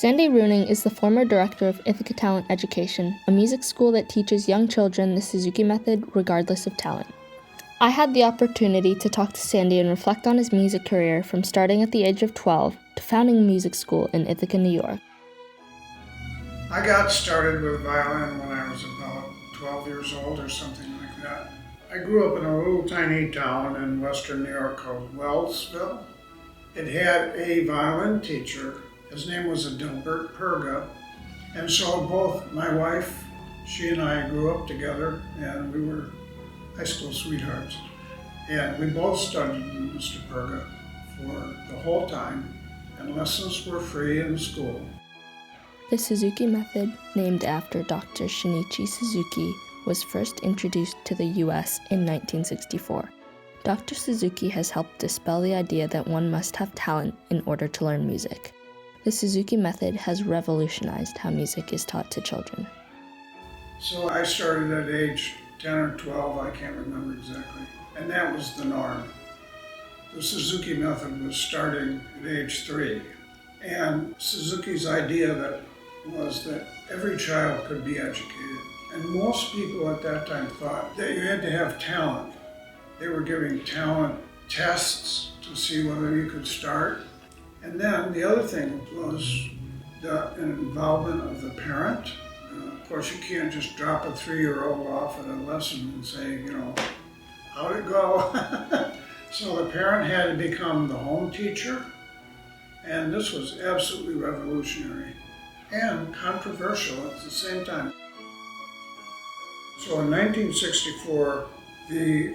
Sandy Runing is the former director of Ithaca Talent Education, a music school that teaches young children the Suzuki method regardless of talent. I had the opportunity to talk to Sandy and reflect on his music career from starting at the age of 12 to founding a music school in Ithaca, New York. I got started with violin when I was about 12 years old or something like that. I grew up in a little tiny town in western New York called Wellsville. It had a violin teacher. His name was Adalbert Perga. And so both my wife, she and I grew up together, and we were high school sweethearts. And we both studied with Mr. Perga for the whole time, and lessons were free in school. The Suzuki method, named after Dr. Shinichi Suzuki, was first introduced to the U.S. in 1964. Dr. Suzuki has helped dispel the idea that one must have talent in order to learn music. The Suzuki method has revolutionized how music is taught to children. So I started at age 10 or 12, I can't remember exactly, and that was the norm. The Suzuki method was starting at age 3, and Suzuki's idea was that every child could be educated. And most people at that time thought that you had to have talent. They were giving talent tests to see whether you could start. And then the other thing was the involvement of the parent. Of course, you can't just drop a 3-year-old off at a lesson and say, how'd it go? So the parent had to become the home teacher. And this was absolutely revolutionary and controversial at the same time. So in 1964, the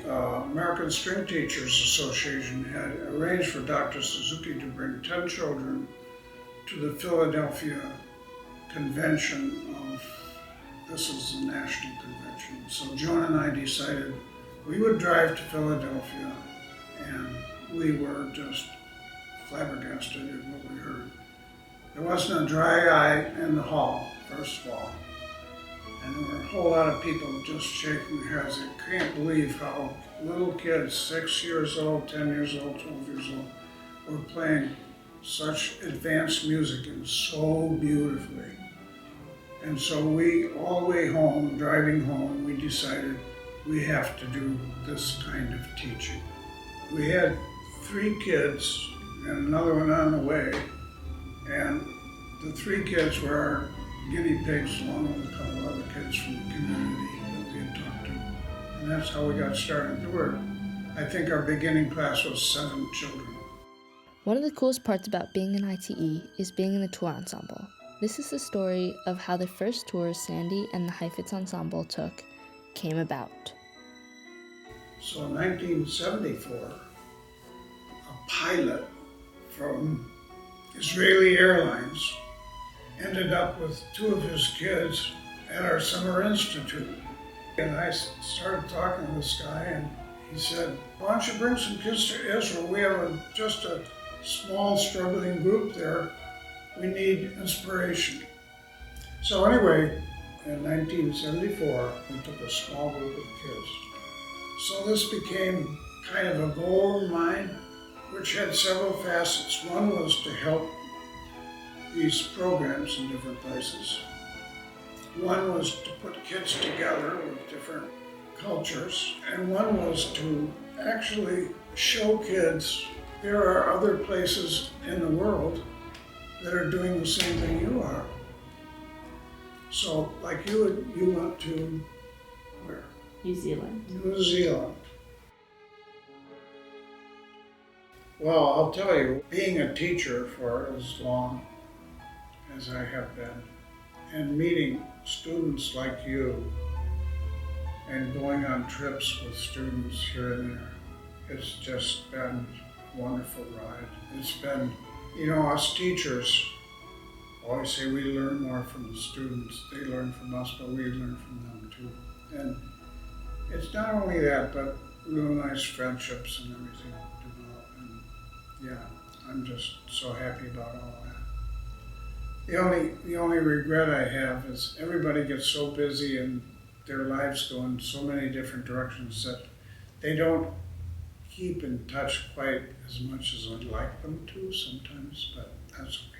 American String Teachers Association had arranged for Dr. Suzuki to bring 10 children to the Philadelphia convention this is the national convention. So Joan and I decided we would drive to Philadelphia, and we were just flabbergasted at what we heard. There wasn't a dry eye in the hall, first of all. And there were a whole lot of people just shaking their heads. They can't believe how little kids, 6 years old, 10 years old, 12 years old, were playing such advanced music and so beautifully. And so we, all the way home, driving home, we decided we have to do this kind of teaching. We had 3 kids and another one on the way, and the 3 kids were our guinea pigs, along with a couple other kids from the community that we had talked to. And that's how we got started. I think our beginning class was 7 children. One of the coolest parts about being an ITE is being in the tour ensemble. This is the story of how the first tour Sandy and the Heifetz Ensemble took came about. So in 1974, a pilot from Israeli Airlines ended up with 2 of his kids at our summer institute. And I started talking to this guy, and he said, why don't you bring some kids to Israel? We have just a small, struggling group there. We need inspiration. So anyway, in 1974, we took a small group of kids. So this became kind of a goal of mine, which had several facets. One was to help these programs in different places. One was to put kids together with different cultures, and one was to actually show kids there are other places in the world that are doing the same thing you are. So, like you went to where? New Zealand. New Zealand. Well, I'll tell you, being a teacher for as long as I have been, and meeting students like you, and going on trips with students here and there, it's just been a wonderful ride. It's been, us teachers always say we learn more from the students. They learn from us, but we learn from them too. And it's not only that, but real nice friendships and everything develop. And yeah, I'm just so happy about all that. The only regret I have is everybody gets so busy and their lives go in so many different directions that they don't keep in touch quite as much as I'd like them to sometimes, but that's okay.